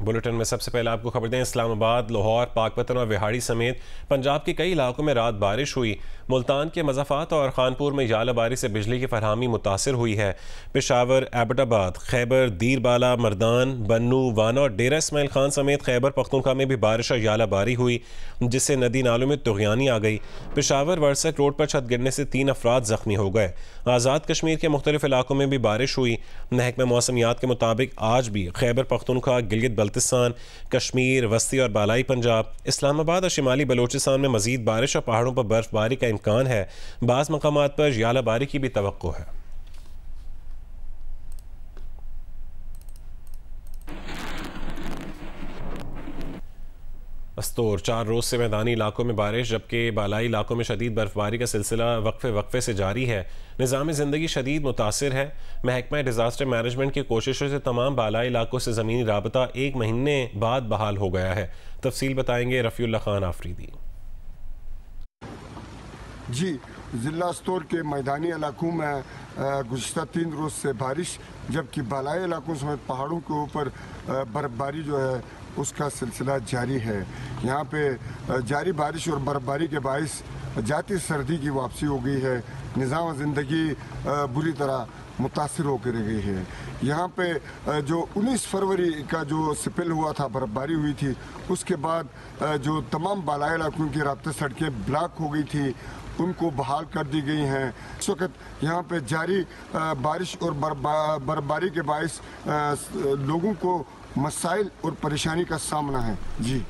Bulletin में सबसे पहले आपको खबर दें, इस्लामाबाद, लाहौर, पाकपतन और विहाड़ी समेत पंजाब के कई इलाकों में रात बारिश हुई। मुल्तान के मज़ाफ़ात और खानपुर में यालाबारी से बिजली की फरहमी मुतासर हुई है। पेशावर, एबटाबाद, खैबर, दीरबाला, मर्दान, बन्नू, वाना और डेरा इस्माइल खान समेत खैबर पख्तूनख्वा में भी बारिश और यालाबारी हुई, जिससे नदी नालों में तुग़यानी आ गई। पेशावर वर्सक रोड पर छत गिरने से 3 अफराद ज़ख्मी हो गए। आज़ाद कश्मीर के मुख्तलिफ इलाकों में भी बारिश हुई। महकमा मौसमियात के मुताबिक आज भी खैबर पख्तूनख्वा, गिलगित बल्तिस्तान, कश्मीर, वस्ती और बालाई पंजाब, इस्लामाबाद और शिमाली बलोचिस्तान में मजीद बारिश और पहाड़ों पर बर्फबारी का इम्कान है। बाज़ मकामात पर यालाबारी की भी तवक्को है। अस्तोर 4 रोज़ से मैदानी इलाकों में बारिश, जबकि बालाई इलाकों में शदीद बर्फबारी का सिलसिला वक्फे से जारी है। निज़ाम ज़िंदगी शदीद मुतासिर है। महकमा डिज़ास्टर मैनेजमेंट की कोशिशों से तमाम बालाई इलाकों से ज़मीनी राबता 1 महीने बाद बहाल हो गया है। तफसील बताएंगे रफ़ीउल्लाह खान आफरीदी। जी, ज़िला अस्तोर के मैदानी इलाकों में गुज़िश्ता 3 रोज़ से बारिश, जबकि बालाई इलाकों समेत पहाड़ों के ऊपर बर्फबारी जो है उसका सिलसिला जारी है। यहाँ पे जारी बारिश और बर्फबारी के बाइस जाती सर्दी की वापसी हो गई है। निज़ाम ज़िंदगी बुरी तरह मुतासिर होकर रह गई है। यहाँ पे जो 19 फरवरी का जो स्पेल हुआ था, बर्फबारी हुई थी, उसके बाद जो तमाम बालाई इलाकों की राब्ता सड़कें ब्लॉक हो गई थी, उनको बहाल कर दी गई हैं। इस वक्त यहाँ पे जारी बारिश और बर्फबारी के बाइस लोगों को मसाइल और परेशानी का सामना है। जी,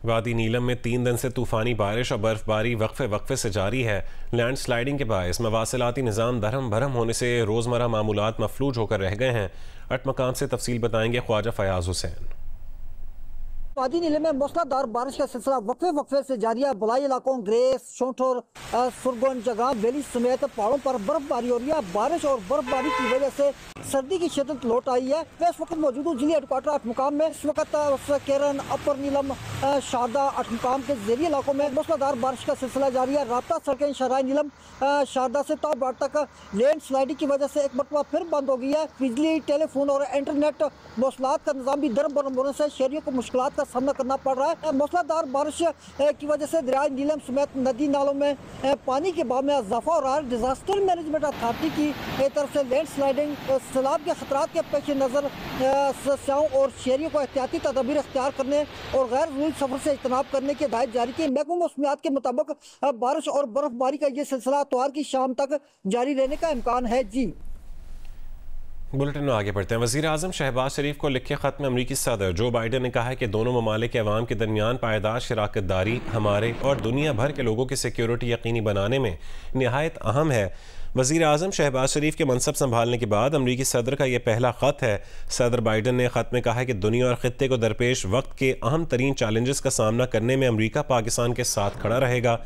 वादी नीलम में 3 दिन से तूफ़ानी बारिश और बर्फबारी वक्फे से जारी है। लैंड स्लाइडिंग के बायस मवासिलाती निज़ाम धर्म भरम होने से रोज़मर्रा मामूलात मफलूज होकर रह गए हैं। अटमकाम से तफसील बताएंगे ख्वाजा फयाज हुसैन। वादी नीले में मूसलाधार बारिश का सिलसिला वक्फे से जारी है। बलाई इलाकों ग्रेस, शोंठोर, सुरगुन, जगह वैली समेत पहाड़ों पर बर्फबारी हो रही है। बारिश और बर्फबारी की वजह से सर्दी की शिद्दत लौट आई है। मैं इस वक्त मौजूद हूँ जिले हेडक्वार्टर अटमकाम में। इस वक्त केरन, अपर नीलम, शारदा, अटमकाम के ज़ेरी इलाकों में मूसलाधार बारिश का सिलसिला जारी है। राब्ता सड़कें शराय नीलम, शारदा से ताबाड़ तक लैंड स्लाइडिंग की वजह से एक मरतबा फिर बंद हो गई है। बिजली, टेलीफोन और इंटरनेट मौसलात का निज़ाम भी दरम बरम होने से शहरियों को मुश्किलात का सामना करना पड़ रहा है। मूसलाधार बारिश की वजह से दरियाए नीलम समेत नदी नालों में पानी के बहाव में इजाफा हो रहा है। डिजास्टर मैनेजमेंट अथॉरिटी की तरफ से लैंड स्लाइडिंग, सैलाब के खतरात के पेश नज़र सयाहों और शहरियों को एहतियाती तदबीर अख्तियार करने और गैर ज़रूरी सफर से इज्तनाब करने की हिदायत जारी की। महकमा मौसमियात के मुताबिक बारिश और बर्फबारी का ये सिलसिला इतवार की शाम तक जारी रहने का इम्कान है। जी, बुलेटिन में आगे बढ़ते हैं। वज़ीर आज़म शहबाज शरीफ को लिखे ख़त में अमरीकी सदर जो बाइडन ने कहा है कि दोनों ममालिक के अवाम के दरमियान पायदार शराकत दारी हमारे और दुनिया भर के लोगों की सिक्योरिटी यकीनी बनाने में नहायत अहम है। वज़ीर आज़म शहबाज शरीफ के मनसब संभालने के बाद अमरीकी सदर का यह पहला ख़त है। सदर बाइडन ने ख़त में कहा है कि दुनिया और ख़ित्ते को दरपेश वक्त के अहम तरीन चैलेंजेस का सामना करने में अमरीका पाकिस्तान के साथ खड़ा रहेगा।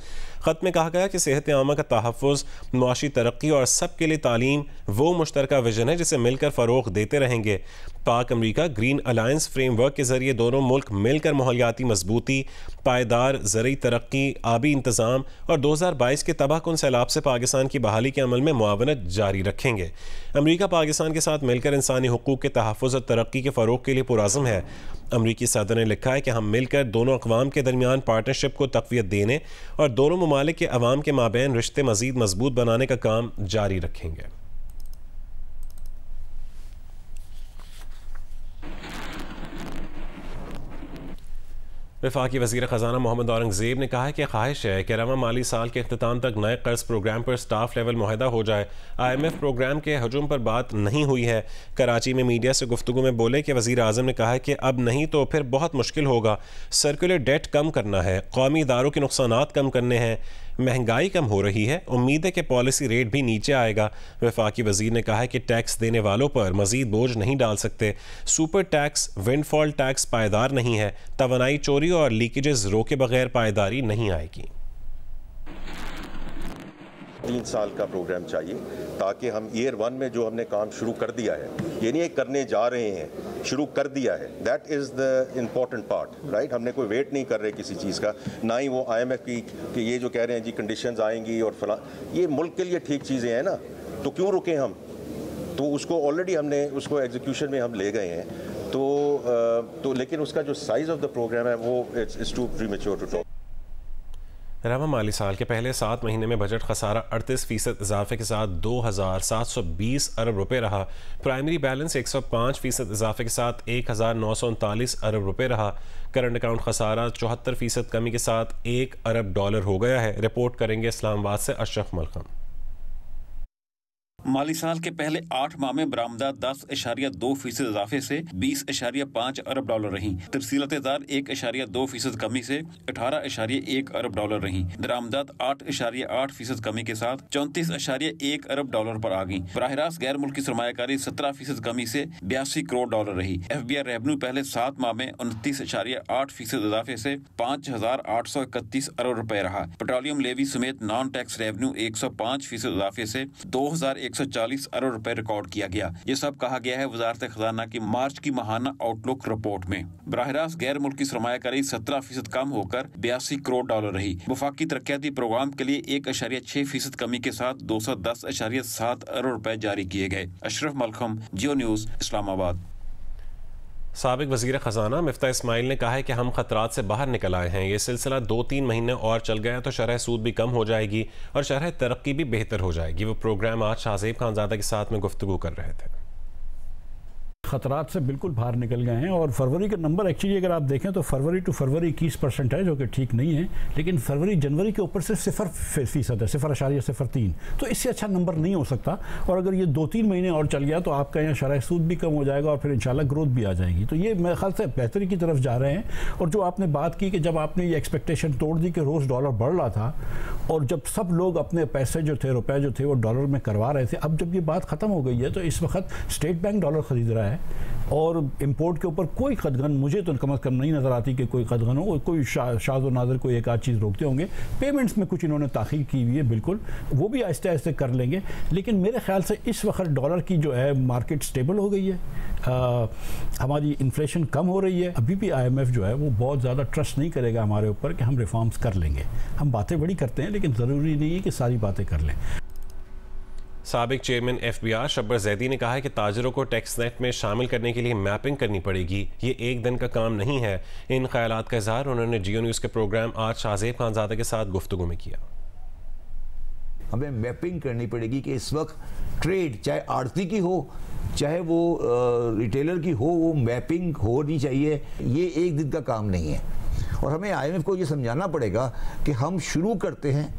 ख़त में कहा गया कि सेहत आमा का तहफ़्फ़ुज़, मुआशी तरक्की और सब के लिए तालीम वो मुश्तरका विजन है जिसे मिलकर फ़रोग़ देते रहेंगे। पाक अमरीका ग्रीन अलायंस फ्रेमवर्क के ज़रिए दोनों मुल्क मिलकर माहौलियाती मजबूती, पायदार ज़रई तरक्की, आबी इंतज़ाम और 2022 के तबाहकुन सैलाब से पाकिस्तान की बहाली के अमल में मुआवनत जारी रखेंगे। अमरीका पाकिस्तान के साथ मिलकर इंसानी हुकूक के तहफ़्फ़ुज़ और तरक्की के फ़रोग़ के लिए पुरज़्म है। अमरीकी सदर ने लिखा है कि हम मिलकर दोनों अक़वाम के दरमियान पार्टनरशिप को तक़वियत देने और दोनों ममालिक के अवाम के माबैन रिश्ते मज़ीद मजबूत बनाने का काम जारी रखेंगे। वफाकी वज़ीर ख़जाना मोहम्मद औरंगज़ेब ने कहा है कि ख्वाहिश है कि रवा माली साल के अख्ताम तक नए कर्ज प्रोग्राम पर स्टाफ लेवल मुआहदा हो जाए। IMF प्रोग्राम के हजूम पर बात नहीं हुई है। कराची में मीडिया से गुफ्तगू में बोले कि वज़ीर आज़म ने कहा है कि अब नहीं तो फिर बहुत मुश्किल होगा। सर्कुलर डेट कम करना है, कौमी इदारों के नुकसानात कम करने हैं, महंगाई कम हो रही है, उम्मीद है कि पॉलिसी रेट भी नीचे आएगा। वफाकी वज़ीर ने कहा है कि टैक्स देने वालों पर मज़ीद बोझ नहीं डाल सकते। सुपर टैक्स, विंडफॉल टैक्स पायदार नहीं है। तवानाई चोरी और लीकेजेस रोके बगैर पायदारी नहीं आएगी। 3 साल का प्रोग्राम चाहिए ताकि हम ईयर 1 में जो हमने काम शुरू कर दिया है, ये नहीं करने जा रहे हैं, शुरू कर दिया है, that is the important part, right. हमने कोई वेट नहीं कर रहे किसी चीज़ का, ना ही वो IMF की कि ये जो कह रहे हैं जी कंडीशंस आएंगी और फला, ये मुल्क के लिए ठीक चीज़ें हैं ना, तो क्यों रुकें हम। तो उसको ऑलरेडी हमने उसको एग्जीक्यूशन में हम ले गए हैं। तो लेकिन उसका जो साइज़ ऑफ द प्रोग्राम है वो it's too premature to talk. रवा माली साल के पहले 7 महीने में बजट खसारा 38% इजाफे के साथ 2,720 अरब रुपए रहा। प्राइमरी बैलेंस 105% इजाफे के साथ 1,939 अरब रुपए रहा। करंट अकाउंट खसारा 74% कमी के साथ $1 अरब हो गया है। रिपोर्ट करेंगे इस्लामाबाद से अशरफ मलखम। माली साल के पहले 8 माह में बरामदात 10.2% इजाफे से 20.5 अरब डॉलर रहीं। तरसीलत जार 1.2% कमी से 18.1 अरब डॉलर रहीं। दरामदात 8.8% कमी के साथ 34.1 अरब डॉलर पर आ गई। बराह रास्त गैर मुल्की सरमायाकारी 17% कमी से 82 करोड़ डॉलर रही। FBI रेवन्यू पहले 7 माह में 29.8% इजाफे से 5,831 अरब रुपए रहा। पेट्रोलियम लेवी समेत नॉन टैक्स रेवन्यू 105% इजाफे से 2,140 अरब रुपए रिकॉर्ड किया गया। ये सब कहा गया है वजारत खजाना की मार्च की माहाना आउटलुक रिपोर्ट में। बराह रास्त गैर मुल्की सरमायाकारी 17% कम होकर 82 करोड़ डॉलर रही। वफाकी तरक्याती प्रोग्राम के लिए 1.6% कमी के साथ 210.7 अरब रुपए जारी किए गए। अशरफ मलखम, जियो न्यूज, इस्लामाबाद। साबिक वज़ीर ख़जाना मिफ्ता इस्माइल ने कहा है कि हम खतरात से बाहर निकल आए हैं। ये सिलसिला 2-3 महीने और चल गया तो शरह सूद भी कम हो जाएगी और शरह तरक्की भी बेहतर हो जाएगी। वो प्रोग्राम आज शाहज़ेब खानज़ादा के साथ में गुफ्तगू कर रहे थे। खतरात से बिल्कुल बाहर निकल गए हैं और फरवरी के नंबर एक्चुअली अगर आप देखें तो फरवरी टू फरवरी 21% है, जो कि ठीक नहीं है। लेकिन फरवरी जनवरी के ऊपर से 0% है, 0.03। तो इससे अच्छा नंबर नहीं हो सकता। और अगर ये 2-3 महीने और चल गया तो आपका यहाँ शरह सूद भी कम हो जाएगा और फिर इंशाल्लाह ग्रोथ भी आ जाएगी। तो ये मेरे ख्याल से बेहतरी की तरफ जा रहे हैं। और जो आपने बात की कि जब आपने ये एक्सपेक्टेशन तोड़ दी कि रोज़ डॉलर बढ़ रहा था और जब सब लोग अपने पैसे जो थे, रुपए जो थे, वो डॉलर में करवा रहे थे, अब जब ये बात ख़त्म हो गई है तो इस वक्त स्टेट बैंक डॉलर ख़रीद रहा है और इंपोर्ट के ऊपर कोई कदगन मुझे तो कम से कम नहीं नज़र आती कि कोई कदगन हो। कोई शाज़ और नाज़र कोई एक आध चीज़ रोकते होंगे। पेमेंट्स में कुछ इन्होंने ताख़ीर की हुई है, बिल्कुल वो भी आहिस्ते आहिस्ते कर लेंगे। लेकिन मेरे ख्याल से इस वक्त डॉलर की जो है मार्केट स्टेबल हो गई है। हमारी इन्फ्लेशन कम हो रही है। अभी भी IMF जो है वो बहुत ज़्यादा ट्रस्ट नहीं करेगा हमारे ऊपर कि हम रिफॉर्म्स कर लेंगे। हम बातें बड़ी करते हैं लेकिन ज़रूरी नहीं है कि सारी बातें कर लें। साबिक चेयरमैन FBR शब्बर जैदी ने कहा है कि ताजरों को टैक्स नेट में शामिल करने के लिए मैपिंग करनी पड़ेगी। ये एक दिन का काम नहीं है। इन ख्यालात का इजहार उन्होंने जियो न्यूज़ के प्रोग्राम आज शाहज़ेब खानज़ादा के साथ गुफ्तगू में किया। हमें मैपिंग करनी पड़ेगी कि इस वक्त ट्रेड चाहे आड़ती की हो चाहे वो रिटेलर की हो, वो मैपिंग होनी चाहिए। ये एक दिन का काम नहीं है और हमें IMF को ये समझाना पड़ेगा कि हम शुरू करते हैं।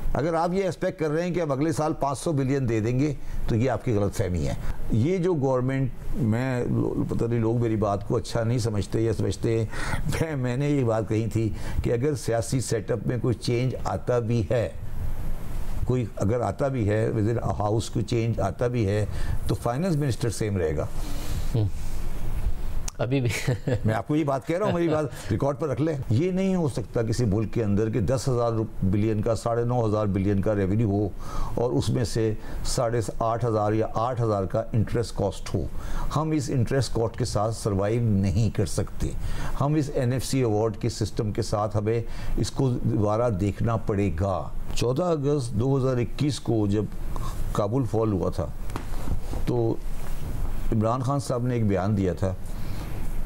अगर आप ये एक्सपेक्ट कर रहे हैं कि अब अगले साल 500 बिलियन दे देंगे तो ये आपकी गलतफहमी है। ये जो गवर्नमेंट, मैं पता नहीं लोग मेरी बात को अच्छा नहीं समझते या समझते हैं, मैंने ये बात कही थी कि अगर सियासी सेटअप में कोई चेंज आता भी है, कोई अगर आता भी है, विद इन हाउस कोई चेंज आता भी है तो फाइनेंस मिनिस्टर सेम रहेगा। अभी भी मैं आपको ये बात कह रहा हूँ, मेरी बात रिकॉर्ड पर रख लें। ये नहीं हो सकता किसी मुल्क के अंदर कि 10,000 बिलियन का 9,500 बिलियन का रेवेन्यू हो और उसमें से 8,500 या 8,000 का इंटरेस्ट कॉस्ट हो। हम इस इंटरेस्ट कॉस्ट के साथ सर्वाइव नहीं कर सकते। हम इस NFC अवार्ड के सिस्टम के साथ हमें इसको दोबारा देखना पड़ेगा। 14 अगस्त 2021 को जब काबुल फॉल हुआ था तो इमरान खान साहब ने एक बयान दिया था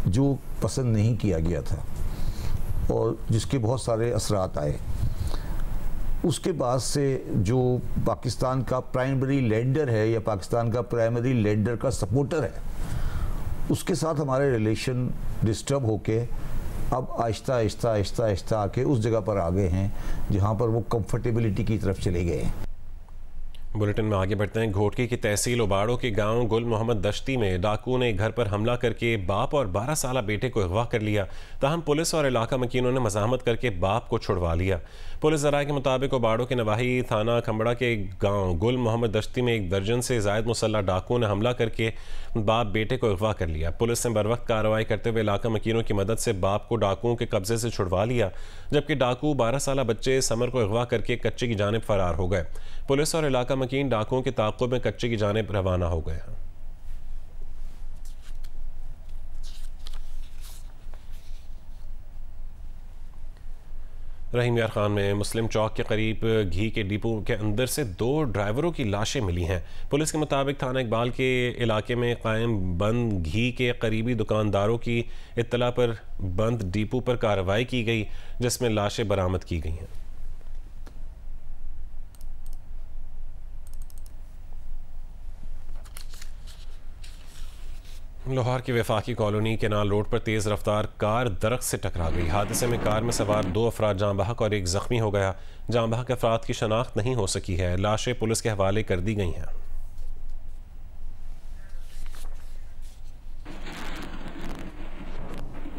जो पसंद नहीं किया गया था और जिसके बहुत सारे असरात आए। उसके बाद से जो पाकिस्तान का प्राइमरी लेंडर है या पाकिस्तान का प्राइमरी लेंडर का सपोर्टर है, उसके साथ हमारे रिलेशन डिस्टर्ब होके अब आहिस्ता आहिस्ता आहिस्ता आहिस्ता आके उस जगह पर आ गए हैं जहाँ पर वो कंफर्टेबिलिटी की तरफ चले गए हैं। बुलेटिन में आगे बढ़ते हैं। घोटकी की तहसील उबाड़ो के गांव गुल मोहम्मद दश्ती में डाकू ने घर पर हमला करके बाप और 12 साला बेटे को अगवा कर लिया। ताहम पुलिस और इलाका मकीनों ने मज़ाहमत करके बाप को छुड़वा लिया। पुलिस ज़राए के मुताबिक उबाड़ो के नवाही थाना खंबड़ा के गांव गुल मोहम्मद दश्ती में 1 दर्जन से ज़ायद मुसल्लह डाकू ने हमला करके बाप बेटे को अगवा कर लिया। पुलिस ने बरवक्त कार्रवाई करते हुए इलाका मकीनों की मदद से बाप को डाकुओं के कब्जे से छुड़वा लिया, जबकि डाकू 12 साला बच्चे समर को अगवा करके कच्चे की जानिब फरार हो गए। पुलिस और इलाका मकीन डाकुओं के ताक़ुब में कच्चे की जानिब रवाना हो गए। रहीम यार खान में मुस्लिम चौक के करीब घी के डिपो के अंदर से 2 ड्राइवरों की लाशें मिली हैं। पुलिस के मुताबिक थाना इकबाल के इलाके में कायम बंद घी के करीबी दुकानदारों की इत्तला पर बंद डिपो पर कार्रवाई की गई, जिसमें लाशें बरामद की गई हैं। लाहौर की वफाकी कॉलोनी केनाल रोड पर तेज़ रफ्तार कार दरख्त से टकरा गई। हादसे में कार में सवार 2 अफराद जाँ बहक और एक ज़ख्मी हो गया। जाँ बहक अफराद की शनाख्त नहीं हो सकी है। लाशें पुलिस के हवाले कर दी गई हैं।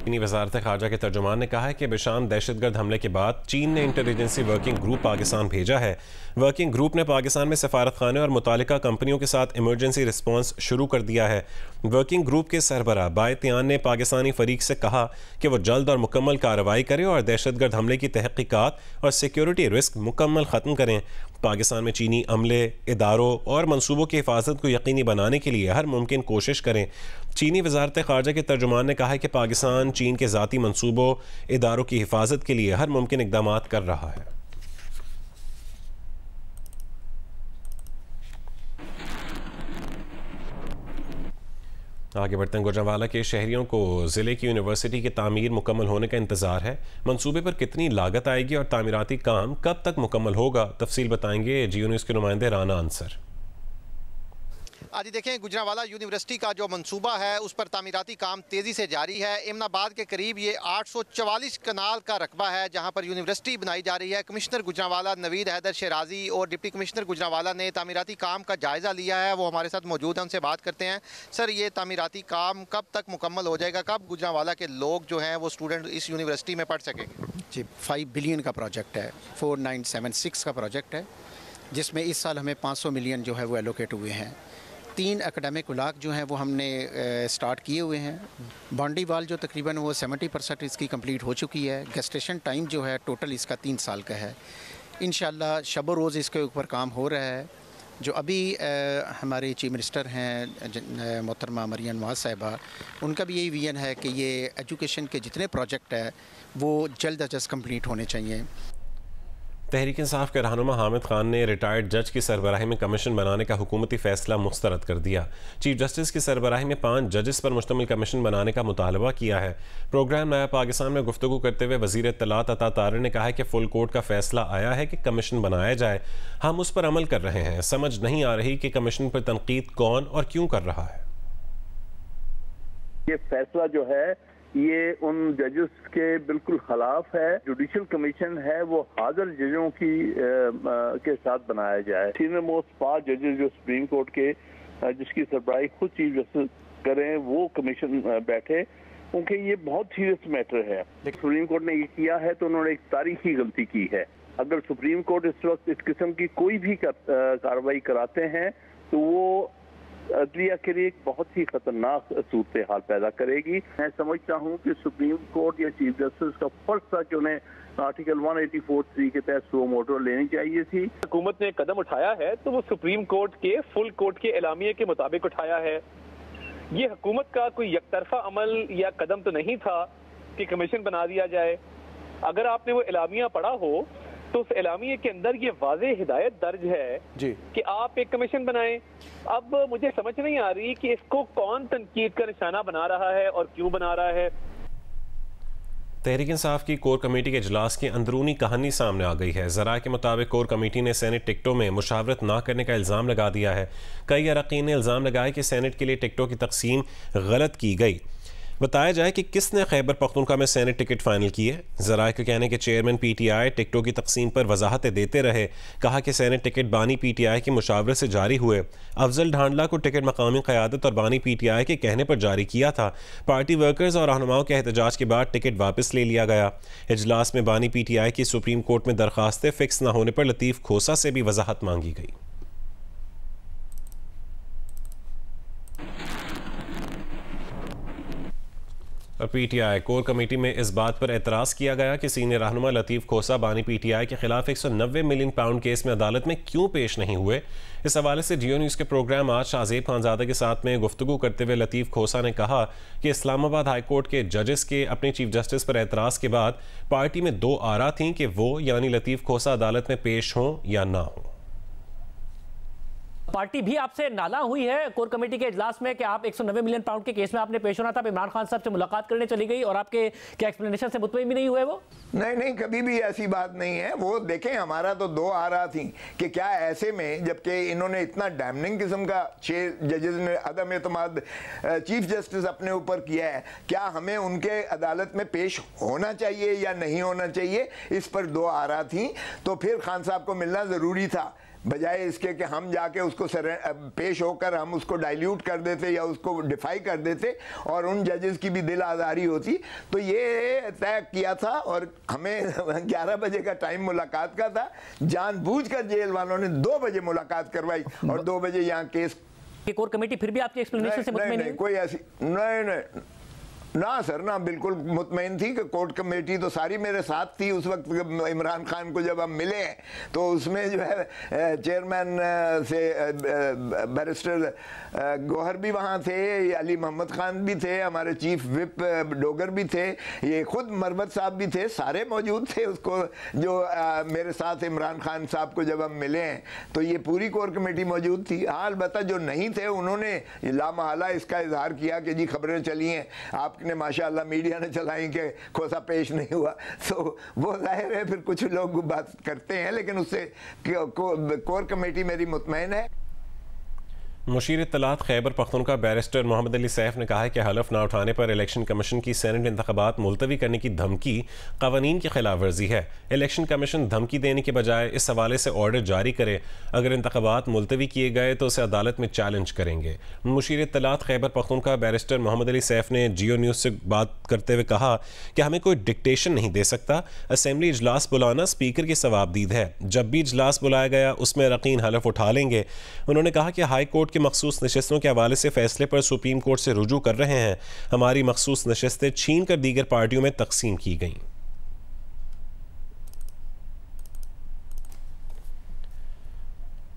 चीनी वजारत खारजा के तर्जुमान ने कहा है कि बेशाम दहशतगर्द हमले के बाद चीन ने inter agency working group Pakistan भेजा है। वर्किंग ग्रुप ने पाकिस्तान में सफारत खाने और मुतालिका कंपनियों के साथ इमरजेंसी रिस्पॉन्स शुरू कर दिया है। वर्किंग ग्रुप के सरबराह बायतियान ने पाकिस्तानी फरीक से कहा कि वो जल्द और मुकम्मल कार्रवाई करें और दहशतगर्द हमले की तहकीकात और सिक्योरिटी रिस्क मुकम्मल ख़त्म करें। पाकिस्तान में चीनी अमले, इदारों और मनसूबों की हिफाजत को यकीनी बनाने के लिए हर मुमकिन कोशिश करें। चीनी वजारत खारजा के तर्जुमान ने कहा है कि पाकिस्तान चीन के ज़ाती मनसूबों, इदारों की हिफाजत के लिए हर मुमकिन इक़दाम कर रहा है। आगे बढ़ते हैं। गुजरांवाला के शहरियों को ज़िले की यूनिवर्सिटी की तामीर मुकम्मल होने का इंतज़ार है। मंसूबे पर कितनी लागत आएगी और तामीराती काम कब तक मुकम्मल होगा, तफसील बताएंगे जियो न्यूज़ के नुमाइंदे राना अंसर। आज देखें, गुजरांवाला यूनिवर्सिटी का जो मंसूबा है उस पर तामीराती काम तेज़ी से जारी है। इमनाबाद के करीब ये 844 कनाल का रकबा है जहां पर यूनिवर्सिटी बनाई जा रही है। कमिश्नर गुजरांवाला नवीद हैदर शराजी और डिप्टी कमिश्नर गुजरांवाला ने तामीराती काम का जायज़ा लिया है। वो हमारे साथ मौजूद हैं, उनसे बात करते हैं। सर, ये तामीराती काम कब तक मुकम्मल हो जाएगा? कब गुजरांवाला के लोग जो हैं वो स्टूडेंट इस यूनिवर्सिटी में पढ़ सकेंगे? जी, 5 बिलियन का प्रोजेक्ट है, 4976 का प्रोजेक्ट है, जिसमें इस साल हमें 500 मिलियन जो है वो एलोकेट हुए हैं। 3 एकेडमिक ब्लॉक जो हैं वो हमने स्टार्ट किए हुए हैं। बाउंड्री वाल जो तकरीबन वो 70% इसकी कंप्लीट हो चुकी है। गेस्टेशन टाइम जो है टोटल इसका 3 साल का है। इंशाल्लाह शब रोज़ इसके ऊपर काम हो रहा है। जो अभी हमारे चीफ मिनिस्टर हैं मोहतरमा मरियम नवाज़ साहिबा, उनका भी यही विजन है कि ये एजुकेशन के जितने प्रोजेक्ट है वो जल्द अज जल्द कंप्लीट होने चाहिए। तहरीक इंसाफ के रहनुमा हामिद खान ने रिटायर्ड जज की सरबराही में कमीशन बनाने का हुकूमती फैसला मुस्तरद कर दिया। चीफ जस्टिस की सरबराही में 5 जजेस पर मुश्तमिल कमीशन बनाने का मुतालबा किया है। प्रोग्राम नया पाकिस्तान में गुफ्तगू करते हुए वज़ीर इत्तलात अता तारिर ने कहा है कि फुल कोर्ट का फैसला आया है कि कमीशन बनाया जाए। हम उस पर अमल कर रहे हैं। समझ नहीं आ रही कि कमीशन पर तनकीद कौन और क्यों कर रहा है। ये फैसला जो है ये उन जजेस के बिल्कुल खिलाफ है। जुडिशल कमीशन है वो हाजिर जजों के साथ बनाया जाए। सीनियर मोस्ट 5 जजेस जो सुप्रीम कोर्ट के जिसकी सरबराही खुद चीफ जस्टिस करें वो कमीशन बैठे, क्योंकि ये बहुत सीरियस मैटर है। सुप्रीम कोर्ट ने ये किया है तो उन्होंने एक तारीखी गलती की है। अगर सुप्रीम कोर्ट इस वक्त इस किस्म की कोई भी कार्रवाई कराते हैं तो वो अदलिया के लिए एक बहुत ही खतरनाक सूरत हाल पैदा करेगी। मैं समझता हूँ कि सुप्रीम कोर्ट या चीफ जस्टिस का फर्ज था कि उन्हें आर्टिकल 184(3) के तहत सो मोटो लेनी चाहिए थी। हुकूमत ने कदम उठाया है तो वो सुप्रीम कोर्ट के फुल कोर्ट के एलामिये के मुताबिक उठाया है। ये हुकूमत का कोई यकतरफा अमल या कदम तो नहीं था कि कमीशन बना दिया जाए। अगर आपने वो एलामिया पढ़ा हो तो उस एलामिये के अंदर ये वाज़े हिदायत दर्ज है जी कि आप एक कमीशन बनाएं। अब मुझे समझ नहीं आ रही कि इसको कौन तनकीद का निशाना बना रहा है और क्यों बना रहा है। तहरीक इंसाफ की कोर कमेटी के इजलास की अंदरूनी कहानी सामने आ गई है। ज़राए के मुताबिक कोर कमेटी ने सेनेट टिकटों में मुशावरत ना करने का इल्ज़ाम लगा दिया है। कई अरकान ने इल्ज़ाम लगाया कि सेनेट के लिए टिकटों की तकसीम गलत की गई। बताया जाए कि किसने खैबर पख्तूनख्वा में सेनेट टिकट फाइनल किए। ज़राए के कहने के चेयरमैन PTI टिकटों की तकसीम पर वजाहतें देते रहे। कहा कि सेनेट टिकट बानी PTI की मुशावरत से जारी हुए। अफजल ढांडला को टिकट मकामी क़यादत और बानी PTI के कहने पर जारी किया था। पार्टी वर्कर्स और रहनुमाओं के एहतजाज के बाद टिकट वापस ले लिया गया। इजलास में बानी PTI की सुप्रीम कोर्ट में दरखास्तें फिक्स न होने पर लतीफ़ खोसा से भी वजाहत मांगी गई। PTI कोर कमेटी में इस बात पर एतराज़ किया गया कि सीनियर रहनुमा लतीफ़ खोसा बानी PTI के खिलाफ 190 मिलियन पाउंड केस में अदालत में क्यों पेश नहीं हुए। इस हवाले से जियो न्यूज़ के प्रोग्राम आज शाहजेब खानजादा के साथ में गुफ्तगू करते हुए लतीफ़ खोसा ने कहा कि इस्लामाबाद हाई कोर्ट के जजेस के अपने चीफ जस्टिस पर एतराज़ के बाद पार्टी में दो आरा थीं कि वो यानी लतीफ़ खोसा अदालत में पेश हों या ना हों। पार्टी भी आपसे नाला हुई है कोर कमेटी के इजलास में कि आप 190 मिलियन पाउंड के केस में आपने पेश होना था, इमरान खान साहब से मुलाकात करने चली गई और आपके क्या एक्सप्लेनेशन से मुतमईन भी नहीं हुए वो? नहीं, कभी भी ऐसी बात नहीं है। वो देखें, हमारा तो दो आ रहा थी कि क्या ऐसे में जबकि इन्होंने इतना डैमनिंग किस्म का 6 जजेस ने अदम एतमाद चीफ जस्टिस अपने ऊपर किया है, क्या हमें उनके अदालत में पेश होना चाहिए या नहीं होना चाहिए, इस पर दो आ रहा थी। तो फिर खान साहब को मिलना ज़रूरी था, बजाय इसके कि हम जाके उसको पेश होकर हम उसको डाइल्यूट कर देते या उसको डिफाई कर देते और उन जजेस की भी दिल आज़ारी होती। तो ये तय किया था और हमें 11 बजे का टाइम मुलाकात का था। जानबूझकर जेल वालों ने 2 बजे मुलाकात करवाई और 2 बजे यहाँ केस। कोर कमेटी फिर भी आपके एक्सप्लेनेशन से मुतमईन नहीं? कोई ऐसी नहीं ना सर, ना, बिल्कुल मुतमईन थी कि कोर्ट कमेटी तो सारी मेरे साथ थी उस वक्त। इमरान खान को जब हम मिले तो उसमें जो है चेयरमैन से बैरिस्टर गौहर भी वहाँ थे, अली मोहम्मद खान भी थे, हमारे चीफ विप डोगर भी थे, ये खुद मरबत साहब भी थे, सारे मौजूद थे उसको जो मेरे साथ इमरान खान साहब को जब हम मिले हैं तो ये पूरी कोर कमेटी मौजूद थी। हाँ, अलबत्ता जो नहीं थे उन्होंने लामहला इसका इजहार किया कि जी खबरें चली हैं आप ने माशाअल्लाह मीडिया ने चलाई कि खोसा पेश नहीं हुआ। तो वो जाहिर है फिर कुछ लोग बात करते हैं, लेकिन उससे कोर कमेटी मेरी मुतमईन है। मुशीर इत्तलात खैबर पख्तूनख्वा बैरिस्टर मोहम्मद अली सैफ ने कहा है कि हलफ ना उठाने पर इलेक्शन कमीशन की सेनेट इंतखाबात मुलतवी करने की धमकी कवानीन की खिलाफ वर्जी है। इलेक्शन कमीशन धमकी देने के बजाय इस हवाले से ऑर्डर जारी करे। अगर इंतखाबात मुलतवी किए गए तो उसे अदालत में चैलेंज करेंगे। मुशीर इत्तलात खैबर पख्तूनख्वा बैरिस्टर मोहम्मद अली सैफ ने जियो न्यूज़ से बात करते हुए कहा कि हमें कोई डिक्टेशन नहीं दे सकता। असेंबली इजलास बुलाना स्पीकर की सवाबदीद है। जब भी इजलास बुलाया गया उसमें रकीन हलफ उठा लेंगे। उन्होंने कहा कि हाई कोर्ट की मखसूस नशस्तों के हवाले से फैसले पर सुप्रीम कोर्ट से रुजू कर रहे हैं। हमारी मखसूस नशस्तें छीन कर दीगर पार्टियों में तकसीम की गईं।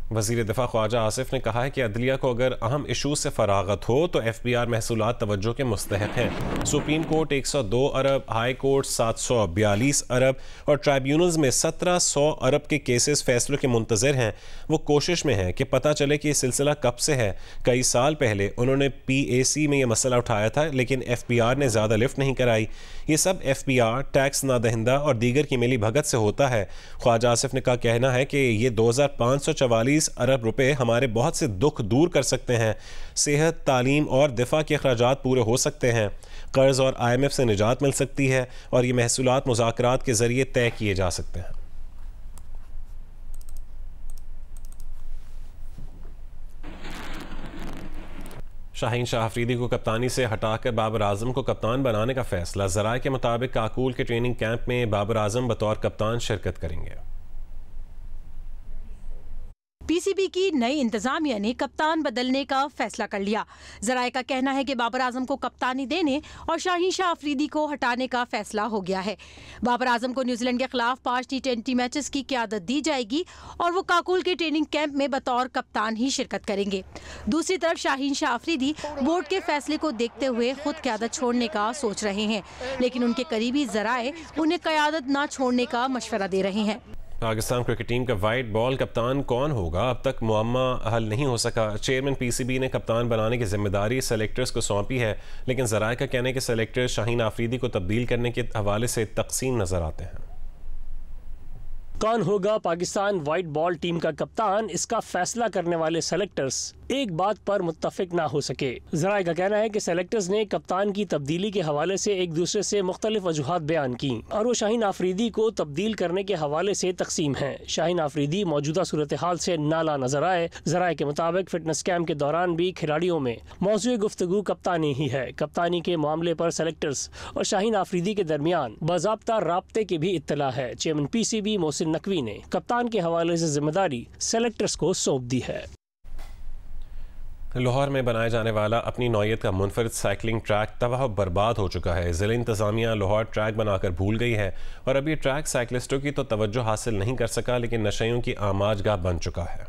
वज़ीर दिफा ख्वाजा आसिफ ने कहा है कि अदलिया को अगर अहम इशूज़ से फरागत हो तो FBR महसूलात तवज्जो के मुस्तहक हैं। सुप्रीम कोर्ट 102 अरब, हाई कोर्ट 742 अरब और ट्राइब्यूनल्स में 1700 अरब के केसेस फैसलों के मुंतज़र हैं। वो कोशिश में हैं कि पता चले कि ये सिलसिला कब से है। कई साल पहले उन्होंने PAC में यह मसला उठाया था, लेकिन FBR ने ज़्यादा लिफ्ट नहीं कराई। ये सब FBR, टैक्स नादहिंदा और दीगर की मिली भगत से होता है। ख्वाजा आसिफ ने का कहना है कि ये 2544 अरब रुपए हमारे बहुत से दुख दूर कर सकते हैं। सेहत, तालीम और दिफा के अखराजात पूरे हो सकते हैं। कर्ज और IMF से निजात मिल सकती है और ये महसूलात मुज़ाकरात के ज़रिए तय किए जा सकते हैं। शाहीन शाह अफरीदी को कप्तानी से हटाकर बाबर आजम को कप्तान बनाने का फैसला। ज़राए के मुताबिक काकूल के ट्रेनिंग कैंप में बाबर आजम बतौर कप्तान शिरकत करेंगे। PCB की नई इंतजामिया ने कप्तान बदलने का फैसला कर लिया। जराए का कहना है कि बाबर आजम को कप्तानी देने और शाहीन शाह अफरीदी को हटाने का फैसला हो गया है। बाबर आजम को न्यूजीलैंड के खिलाफ 5 T20 मैचेस की क़यादत दी जाएगी और वो काकुल के ट्रेनिंग कैंप में बतौर कप्तान ही शिरकत करेंगे। दूसरी तरफ शाहीन शाह अफरीदी बोर्ड के फैसले को देखते हुए खुद क़यादत छोड़ने का सोच रहे हैं, लेकिन उनके करीबी जराए उन्हें क़यादत न छोड़ने का मशवरा दे रहे हैं। पाकिस्तान क्रिकेट टीम का वाइट बॉल कप्तान कौन होगा, अब तक मुअम्मा हल नहीं हो सका। चेयरमैन PCB ने कप्तान बनाने की जिम्मेदारी सेलेक्टर्स को सौंपी है, लेकिन ज़राए का कहना है कि सेलेक्टर्स शाहीन आफरीदी को तब्दील करने के हवाले से तकसीम नजर आते हैं। कौन होगा पाकिस्तान वाइट बॉल टीम का कप्तान, इसका फैसला करने वाले सेलेक्टर्स एक बात पर मुत्तफिक ना हो सके। ज़राए का कहना है कि सेलेक्टर्स ने कप्तान की तब्दीली के हवाले से एक दूसरे से मुख्तलिफ वजूहात बयान की और वो शाहीन आफरीदी को तब्दील करने के हवाले से तकसीम है। शाहीन आफरीदी मौजूदा सूरत हाल से नाला नजर आए। ज़राए के मुताबिक फिटनेस कैंप के दौरान भी खिलाड़ियों में मौजूद गुफ्तगू कप्तानी ही है। कप्तानी के मामले पर सेलेक्टर्स और शाहीन आफरीदी के दरमियान बाज़ाब्ता राब्ते की भी इत्तला है। चेयरमैन PCB मोहसिन नकवी ने कप्तान के हवाले से जिम्मेदारी सेलेक्टर्स को सौंप दी है। लाहौर में बनाए जाने वाला अपनी नौयत का मुनफरिद साइकिलिंग ट्रैक तबाह बर्बाद हो चुका है। ज़िला इंतज़ामिया लाहौर ट्रैक बनाकर भूल गई है और अब ये ट्रैक साइकिलिस्टों की तो तवज्जो हासिल नहीं कर सका, लेकिन नशइयों की आमाजगाह बन चुका है।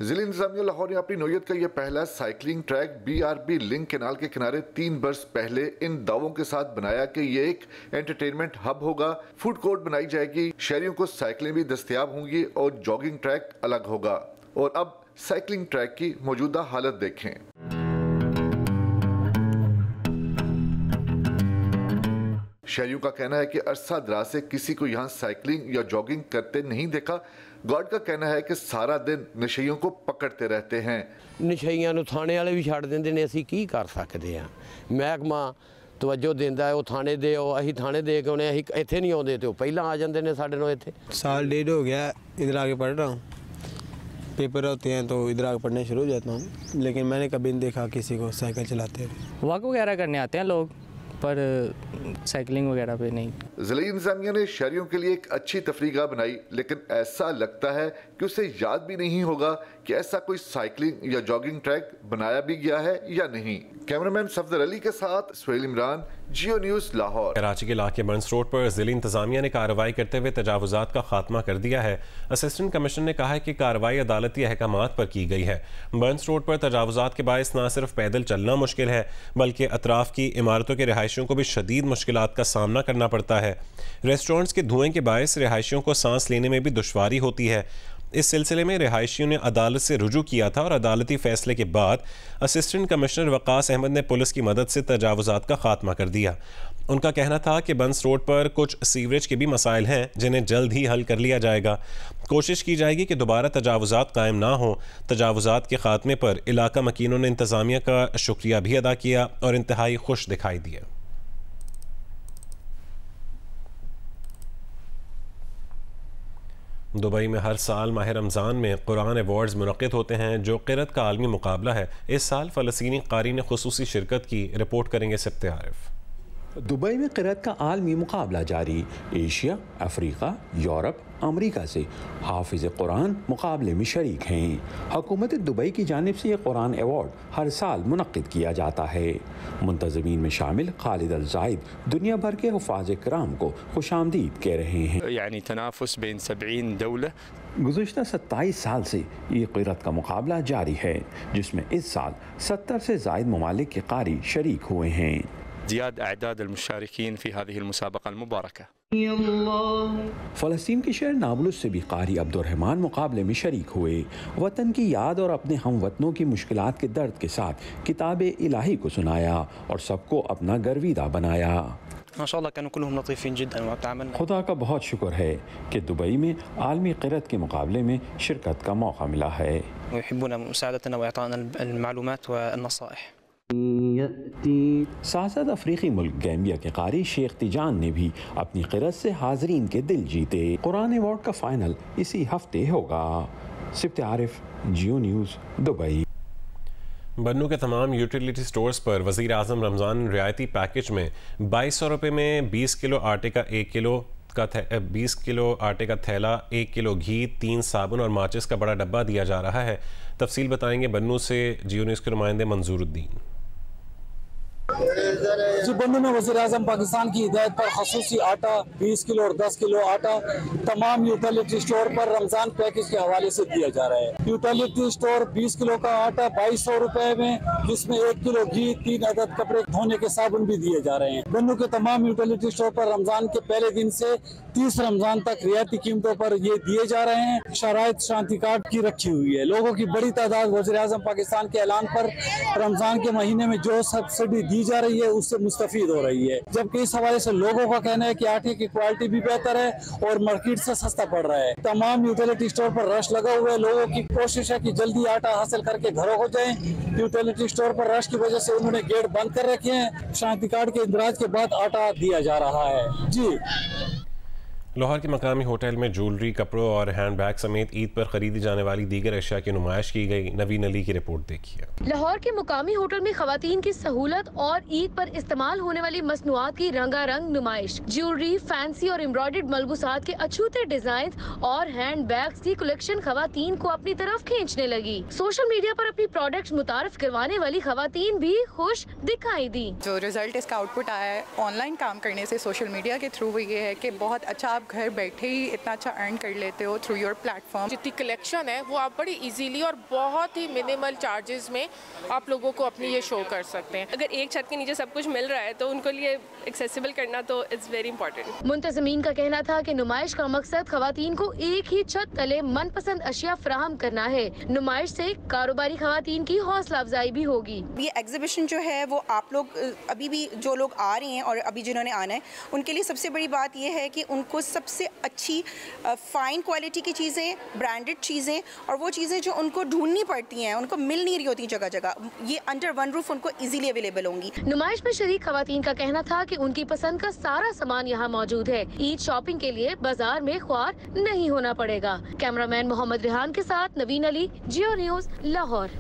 ज़िला इंतज़ामिया लाहौर ने अपनी नौयत का यह पहला cycling track BRB link canal के किनारे 3 बरस पहले इन दावों के साथ बनाया कि ये एक एंटरटेनमेंट हब होगा, फूड कोर्ट बनाई जाएगी, शहरियों को साइकिलें भी दस्तयाब होंगी और जॉगिंग ट्रैक अलग होगा। और अब साइकिलिंग ट्रैक की मौजूदा हालत देखें। शहरियों का कहना है कि अरसा दराज से किसी को यहाँ साइकिलिंग या जॉगिंग करते नहीं देखा। गॉड का कहना है कि सारा दिन नशइयों को पकड़ते रहते हैं। नशइयां नूं थाने वाले भी छड्ड दिंदे ने, असीं की कर सकते हैं। महकमा तवज्जो देंदा है, वो थाने दे असीं थाने दे के उन्हें असीं इत्थे नहीं आउंदे ते पहलां आ जांदे ने साडे नाल इत्थे। साल डेढ़ हो गया इधर आके पढ़ रहा हूँ, पेपर होते हैं तो इधर आके पढ़ने शुरू हो जाता हूँ, लेकिन मैंने कभी नहीं देखा किसी को साइकिल चलाते हुए। वॉक वगैरह करने आते हैं लोग, पर साइकिलिंग वगैरह पे नहीं। ज़िला इंतज़ामिया ने शहरियों के लिए एक अच्छी तफरीगाह बनाई, लेकिन ऐसा लगता है कि उसे याद भी नहीं होगा कि ऐसा कोई साइकिलिंग या जॉगिंग ट्रैक बनाया भी गया है या नहीं। कैमरामैन सफदर अली के साथ सुहेल इमरान, जियो न्यूज़ लाहौर। कराची के इलाके बर्न्स रोड पर ज़िला इंतज़ामिया ने कार्रवाई करते हुए तजावुज़ात का खात्मा कर दिया है। असिस्टेंट कमिश्नर ने कहा है कि कार्रवाई अदालती अहकामात पर की गई है। बर्न्स रोड पर तजावुज़ात के बायस न सिर्फ पैदल चलना मुश्किल है, बल्कि अतराफ़ की इमारतों के रिहायशियों को भी शदीद मुश्किलात का सामना करना पड़ता है। रेस्टोरेंट्स के धुएं के बायस रिहायशियों को सांस लेने में भी दुश्वारी होती है। इस सिलसिले में रिहायशियों ने अदालत से रुजू किया था और अदालती फैसले के बाद असिस्टेंट कमिश्नर वकास अहमद ने पुलिस की मदद से तजावुज़ात का खात्मा कर दिया। उनका कहना था कि बंस रोड पर कुछ सीवरेज के भी मसाइल हैं जिन्हें जल्द ही हल कर लिया जाएगा। कोशिश की जाएगी कि दोबारा तजावुज़ात कायम ना हो। तजावुज़ात के खात्मे पर इलाका मकीनों ने इंतज़ामिया का शुक्रिया भी अदा किया और इंतहाई खुश दिखाई दिए। दुबई में हर साल माह रमज़ान में कुरान अवार्ड्स मुनक़िद होते हैं, जो क़िरत का आलमी मुकाबला है। इस साल फ़लस्तीनी क़ारी ने ख़ुसूसी शिरकत की। रिपोर्ट करेंगे सिब्ते आरिफ। दुबई में क़िरत का आलमी मुकाबला जारी। एशिया, अफ्रीका, यूरोप, अमरीका से हाफिज़ कुरान मुकाबले में शरीक हैं। हुकूमत दुबई की जानिब से ये कुरान अवार्ड हर साल मुनक़िद किया जाता है। मुंतज़मीन में शामिल खालिद अल ज़ाहिद दुनिया भर के हुफ़ाज़ किराम को खुशामदीद कह रहे हैं। यानी तनाफुस बैन 70 दौला। गुज़श्ता 27 साल से ये क़िरत का मुकाबला जारी है, जिसमें इस साल 70 से ज़ायद ममालिक के क़ारी शरीक हुए हैं। ज़ियाद अअदाद अल-मुशारिकीन फ़ी हाज़िही अल-मुसाबक़ा अल-मुबारका। फ़लस्तीन के शहर नाबलुस से भी क़ारी अब्दुर्रहमान मुकाबले में शरीक हुए। वतन की याद और अपने हम वतनों की मुश्किलात के दर्द के साथ किताब इलाही को सुनाया और सबको अपना गर्विदा बनाया। खुदा का बहुत शुक्र है कि दुबई में आलमी क़िरत के मुकाबले में शिरकत का मौका मिला है। साथ अफ्रीकी मुल्क गैम्बिया के क़ारी शेख तिजान ने भी अपनी क़िरत से हाज़रीन के दिल जीते। कुरान अवार्ड का फ़ाइनल इसी हफ्ते होगा। सिब्ते आरिफ, जियो न्यूज़, दुबई। बन्नू के तमाम यूटिलिटी स्टोर्स पर वज़ीर आज़म रमज़ान रियायती पैकेज में 2200 रुपये में 20 किलो आटे का 20 किलो आटे का थैला, 1 किलो घी, 3 साबुन और माचिस का बड़ा डब्बा दिया जा रहा है। तफसील बताएंगे बन्नू से जियो न्यूज़ के नुमाइंदे मंजूरुद्दीन। जी, बन्नू में वज़ीर आज़म पाकिस्तान की हिदायत पर खसूसी आटा 20 किलो और 10 किलो आटा तमाम यूटिलिटी स्टोर पर रमज़ान पैकेज के हवाले से दिया जा रहा है। यूटिलिटी स्टोर 20 किलो का आटा 2200 रुपए में, जिसमें 1 किलो घी, 3 अदद कपड़े धोने के साबुन भी दिए जा रहे हैं। बन्नू के तमाम यूटिलिटी स्टोर पर रमज़ान के पहले दिन से 30 रमज़ान तक रियायती कीमतों पर ये दिए जा रहे हैं। शराइत शांति कार्ड की रखी हुई है। लोगों की बड़ी तादाद वज़ीर आज़म पाकिस्तान के ऐलान पर रमज़ान के महीने में जो सब्सिडी दी जा रही है उससे मुस्तफीद हो रही है, जबकि इस हवाले से लोगों का कहना है कि आटे की क्वालिटी भी बेहतर है और मार्केट से सस्ता पड़ रहा है। तमाम यूटिलिटी स्टोर पर रश लगा हुआ है। लोगों की कोशिश है कि जल्दी आटा हासिल करके घरों को जाएं। यूटिलिटी स्टोर पर रश की वजह से उन्होंने गेट बंद कर रखे हैं। शांति कार्ड के इंदराज के बाद आटा दिया जा रहा है। जी, लाहौर के मकामी होटल में ज्वेलरी, कपड़ों और हैंडबैग समेत ईद पर खरीदी जाने वाली दीगर अशिया की नुमाइश की गई। नवीन अली की रिपोर्ट देखिए। लाहौर के मुकामी होटल में खवातीन की सहूलत और ईद पर इस्तेमाल होने वाली मसनूआत की रंगारंग नुमाइश। ज्वेलरी, फैंसी और एम्ब्रॉयडर्ड मलबूसात के अछूते डिजाइन और हैंड बैग्स की कलेक्शन खवातीन को अपनी तरफ खींचने लगी। सोशल मीडिया पर अपनी प्रोडक्ट्स मुतारफ करवाने वाली खवातीन भी खुश दिखाई दी। जो रिजल्ट इसका आउटपुट आया है ऑनलाइन काम करने से, सोशल मीडिया के थ्रू, वो ये है कि बहुत अच्छा, आप घर बैठे ही इतना अच्छा अर्न कर लेते हो थ्रू योर प्लेटफॉर्म। जितनी कलेक्शन है वो आप बड़ी इजीली और बहुत ही मिनिमल चार्जेस में आप लोगों को अपनी ये शो कर सकते हैं। अगर एक छत के नीचे सब कुछ मिल रहा है तो उनको लिए एक्सेसिबल करना तो इट्स वेरी इंपॉर्टेंट। मुंतज़मीन का कहना था कि नुमाइश का मकसद खवातीन को एक ही छत तले मनपसंद अशिया फराहम करना है। नुमाइश से कारोबारी खवातीन की हौसला अफजाई भी होगी। ये एग्जीबिशन जो है वो आप लोग अभी भी जो लोग आ रहे हैं और अभी जिन्होंने आना है उनके लिए सबसे बड़ी बात यह है कि उनको सबसे अच्छी फाइन क्वालिटी की चीज़ें, ब्रांडेड चीज़ें और वो चीज़ें जो उनको ढूंढनी पड़ती हैं, उनको मिल नहीं रही होती जगह जगह, ये अंडर वन रूफ उनको इजीली अवेलेबल होंगी। नुमाइश में शरीक खवातीन का कहना था कि उनकी पसंद का सारा सामान यहाँ मौजूद है। ईद शॉपिंग के लिए बाजार में ख्वार नहीं होना पड़ेगा। कैमरामैन मोहम्मद रेहान के साथ नवीन अली, जियो न्यूज़, लाहौर।